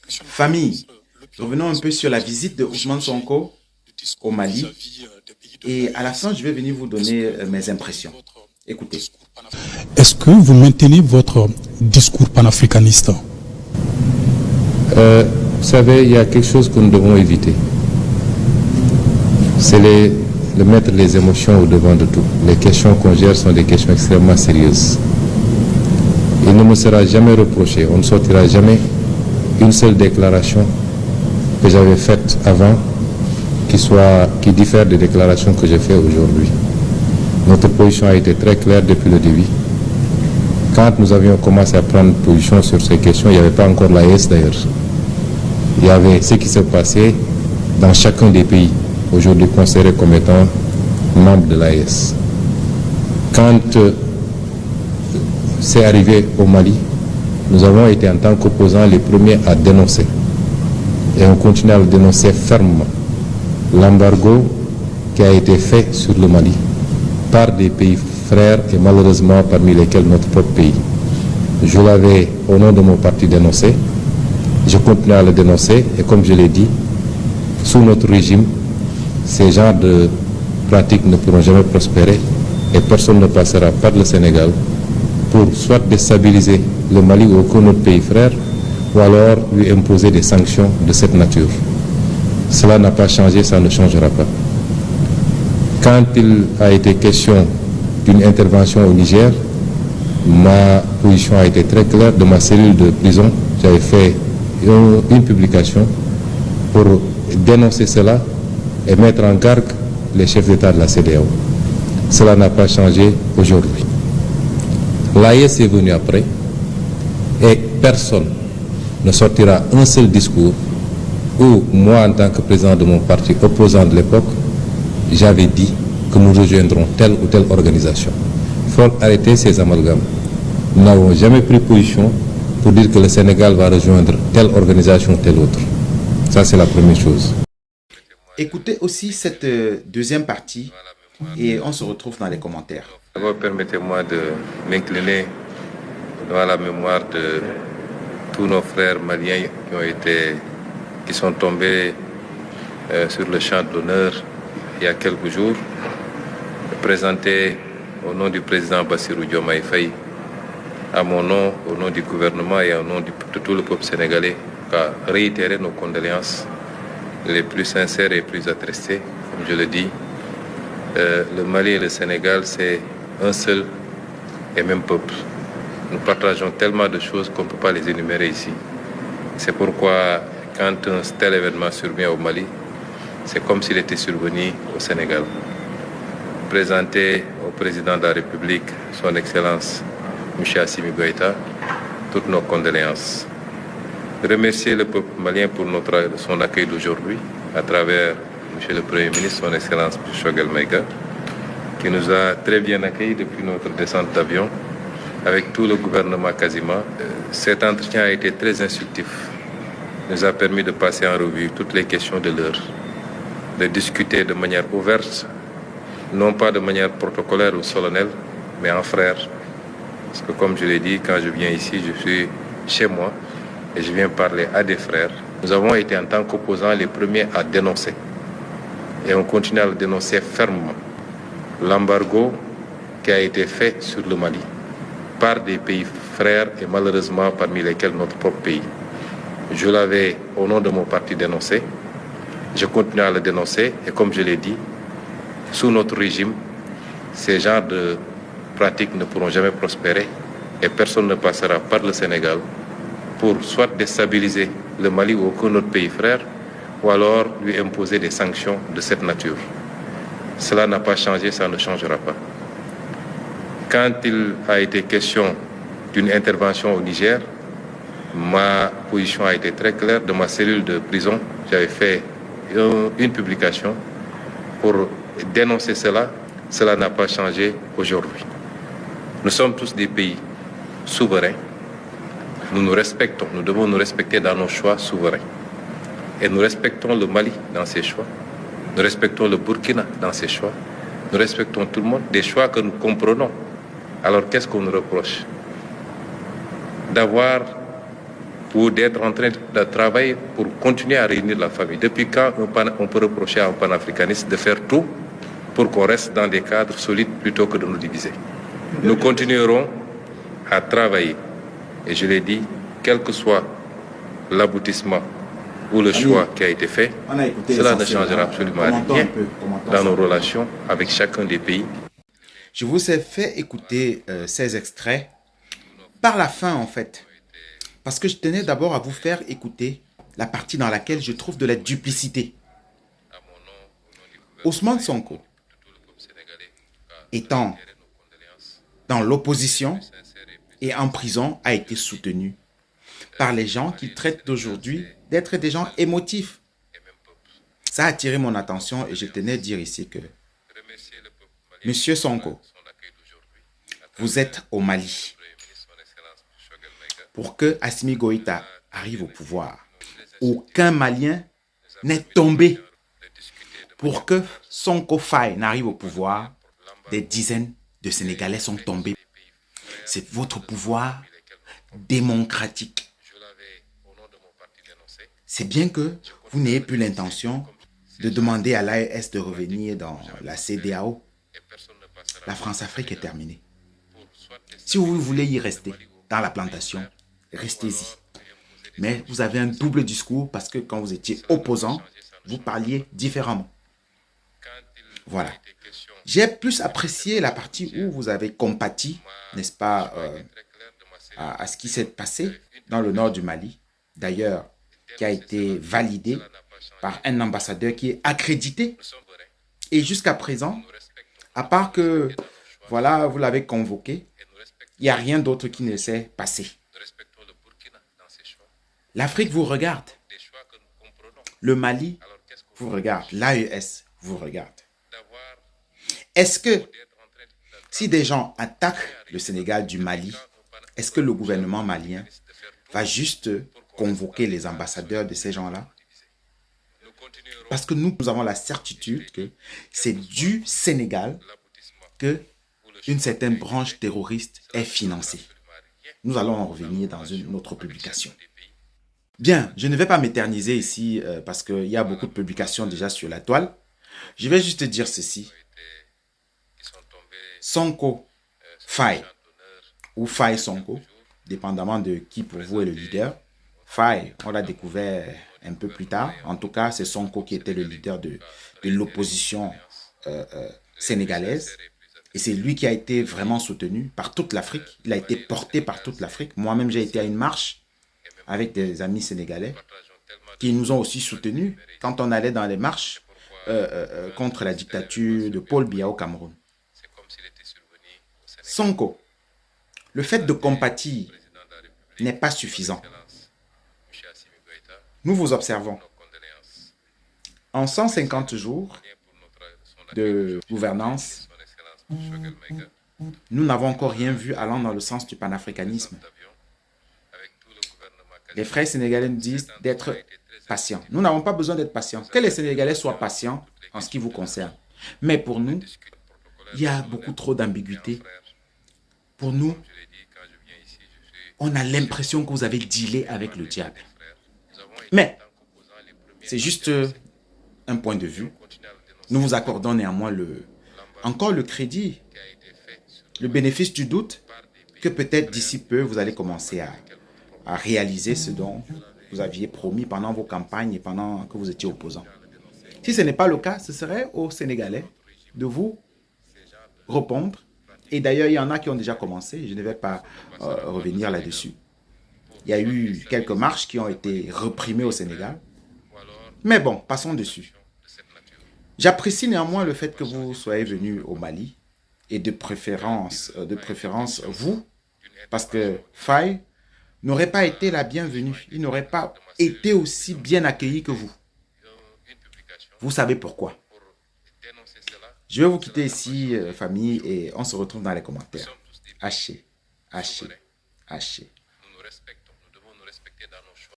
Famille, revenons un peu sur la visite de Ousmane Sonko au Mali et à la fin, je vais venir vous donner mes impressions. Écoutez. Est-ce que vous maintenez votre discours panafricaniste? Vous savez, il y a quelque chose que nous devons éviter. C'est de mettre les émotions au devant de tout. Les questions qu'on gère sont des questions extrêmement sérieuses. Il ne me sera jamais reproché, on ne sortira jamais une seule déclaration que j'avais faite avant qui diffère des déclarations que j'ai faites aujourd'hui. Notre position a été très claire depuis le début. Quand nous avions commencé à prendre position sur ces questions, il n'y avait pas encore l'AES d'ailleurs. Il y avait ce qui s'est passé dans chacun des pays, aujourd'hui considérés comme étant membres de l'AES. Quand c'est arrivé au Mali, nous avons été en tant qu'opposants les premiers à dénoncer. Et on continue à le dénoncer fermement. L'embargo qui a été fait sur le Mali par des pays frères et malheureusement parmi lesquels notre propre pays. Je l'avais au nom de mon parti dénoncé. Je continue à le dénoncer et comme je l'ai dit, sous notre régime, ces genres de pratiques ne pourront jamais prospérer et personne ne passera par le Sénégal pour soit déstabiliser le Mali ou aucun autre pays frère ou alors lui imposer des sanctions de cette nature. Cela n'a pas changé, ça ne changera pas. Quand il a été question d'une intervention au Niger, ma position a été très claire. De ma cellule de prison, j'avais fait une publication pour dénoncer cela et mettre en garde les chefs d'État de la CEDEAO. Cela n'a pas changé aujourd'hui. L'AES est venu après et personne ne sortira un seul discours où moi, en tant que président de mon parti opposant de l'époque, j'avais dit que nous rejoindrons telle ou telle organisation. Il faut arrêter ces amalgames. Nous n'avons jamais pris position pour dire que le Sénégal va rejoindre telle organisation ou telle autre. Ça, c'est la première chose. Écoutez aussi cette deuxième partie et on se retrouve dans les commentaires. D'abord, permettez-moi de m'incliner devant la mémoire de tous nos frères maliens qui sont tombés sur le champ de l'honneur il y a quelques jours, présenter au nom du président Bassirou Diomaye Faye, à mon nom, au nom du gouvernement et au nom de tout le peuple sénégalais, à réitérer nos condoléances les plus sincères et les plus attristées. Comme je le dis, le Mali et le Sénégal, c'est un seul et même peuple. Nous partageons tellement de choses qu'on ne peut pas les énumérer ici. C'est pourquoi, quand un tel événement survient au Mali, c'est comme s'il était survenu au Sénégal. Présenter au président de la République, son Excellence, M. Assimi Goïta, toutes nos condoléances. Remercier le peuple malien pour son accueil d'aujourd'hui, à travers M. le Premier ministre, son Excellence M. Choguel Maïga, qui nous a très bien accueillis depuis notre descente d'avion, avec tout le gouvernement quasiment. Cet entretien a été très instructif. Il nous a permis de passer en revue toutes les questions de l'heure, de discuter de manière ouverte, non pas de manière protocolaire ou solennelle, mais en frère. Parce que comme je l'ai dit, quand je viens ici, je suis chez moi et je viens parler à des frères. Nous avons été en tant qu'opposants les premiers à dénoncer. Et on continue à le dénoncer fermement. L'embargo qui a été fait sur le Mali par des pays frères et malheureusement parmi lesquels notre propre pays. Je l'avais au nom de mon parti dénoncé. Je continue à le dénoncer et comme je l'ai dit, sous notre régime, ces genres de pratiques ne pourront jamais prospérer et personne ne passera par le Sénégal pour soit déstabiliser le Mali ou aucun autre pays frère ou alors lui imposer des sanctions de cette nature. Cela n'a pas changé, ça ne changera pas. Quand il a été question d'une intervention au Niger, ma position a été très claire. De ma cellule de prison, j'avais fait une publication pour dénoncer cela. Cela n'a pas changé aujourd'hui. Nous sommes tous des pays souverains. Nous nous respectons. Nous devons nous respecter dans nos choix souverains. Et nous respectons le Mali dans ses choix. Nous respectons le Burkina dans ses choix. Nous respectons tout le monde, des choix que nous comprenons. Alors qu'est-ce qu'on nous reproche? D'avoir ou d'être en train de travailler pour continuer à réunir la famille. Depuis quand on peut reprocher à un panafricaniste de faire tout pour qu'on reste dans des cadres solides plutôt que de nous diviser? Nous continuerons à travailler. Et je l'ai dit, quel que soit l'aboutissement ou le choix qui a été fait, cela ne changera absolument rien dans nos relations avec chacun des pays. Je vous ai fait écouter ces extraits par la fin, en fait. Parce que je tenais d'abord à vous faire écouter la partie dans laquelle je trouve de la duplicité. Ousmane Sonko, étant dans l'opposition et en prison, a été soutenu par les gens qu'il traite d'aujourd'hui d'être des gens émotifs. Ça a attiré mon attention et je tenais à dire ici que Monsieur Sonko, vous êtes au Mali pour que Assimi Goïta arrive au pouvoir. Aucun Malien n'est tombé pour que Sonko Faye n'arrive au pouvoir. Des dizaines de Sénégalais sont tombés. C'est votre pouvoir démocratique. C'est bien que vous n'ayez plus l'intention de demander à l'AES de revenir dans la CEDEAO. La France-Afrique est terminée. Si vous voulez y rester dans la plantation, restez-y. Mais vous avez un double discours parce que quand vous étiez opposant, vous parliez différemment. Voilà. J'ai plus apprécié la partie où vous avez compati, n'est-ce pas, à ce qui s'est passé dans le nord du Mali. D'ailleurs, qui a été validé par un ambassadeur qui est accrédité. Et jusqu'à présent, à part que, voilà, vous l'avez convoqué, il n'y a rien d'autre qui ne s'est passé. L'Afrique vous regarde. Le Mali vous regarde. L'AES vous regarde. Est-ce que, si des gens attaquent le Sénégal du Mali, est-ce que le gouvernement malien va juste convoquer les ambassadeurs de ces gens-là? Parce que nous avons la certitude que c'est du Sénégal que une certaine branche terroriste est financée. Nous allons en revenir dans une autre publication. Bien, je ne vais pas m'éterniser ici parce qu'il y a beaucoup de publications déjà sur la toile. Je vais juste dire ceci. Sonko Faye ou Faye Sonko, dépendamment de qui pour vous est le leader. Faye, on l'a découvert un peu plus tard. En tout cas, c'est Sonko qui était le leader de l'opposition sénégalaise. Et c'est lui qui a été vraiment soutenu par toute l'Afrique. Il a été porté par toute l'Afrique. Moi-même, j'ai été à une marche avec des amis sénégalais qui nous ont aussi soutenus quand on allait dans les marches contre la dictature de Paul Biya au Cameroun. Sonko, le fait de compatir n'est pas suffisant. Nous vous observons. En 150 jours de gouvernance, nous n'avons encore rien vu allant dans le sens du panafricanisme. Les frères sénégalais nous disent d'être patients. Nous n'avons pas besoin d'être patients. Que les Sénégalais soient patients en ce qui vous concerne. Mais pour nous, il y a beaucoup trop d'ambiguïté. Pour nous, on a l'impression que vous avez dealé avec le diable. Mais, c'est juste un point de vue. Nous vous accordons néanmoins encore le crédit, le bénéfice du doute, que peut-être d'ici peu, vous allez commencer à réaliser ce dont vous aviez promis pendant vos campagnes et pendant que vous étiez opposant. Si ce n'est pas le cas, ce serait aux Sénégalais de vous répondre. Et d'ailleurs, il y en a qui ont déjà commencé, je ne vais pas revenir là-dessus. Il y a eu quelques marches qui ont été réprimées au Sénégal. Mais bon, passons dessus. J'apprécie néanmoins le fait que vous soyez venu au Mali et de préférence vous, parce que Faye n'aurait pas été la bienvenue. Il n'aurait pas été aussi bien accueilli que vous. Vous savez pourquoi. Je vais vous quitter ici, famille, et on se retrouve dans les commentaires. Haché, haché, haché.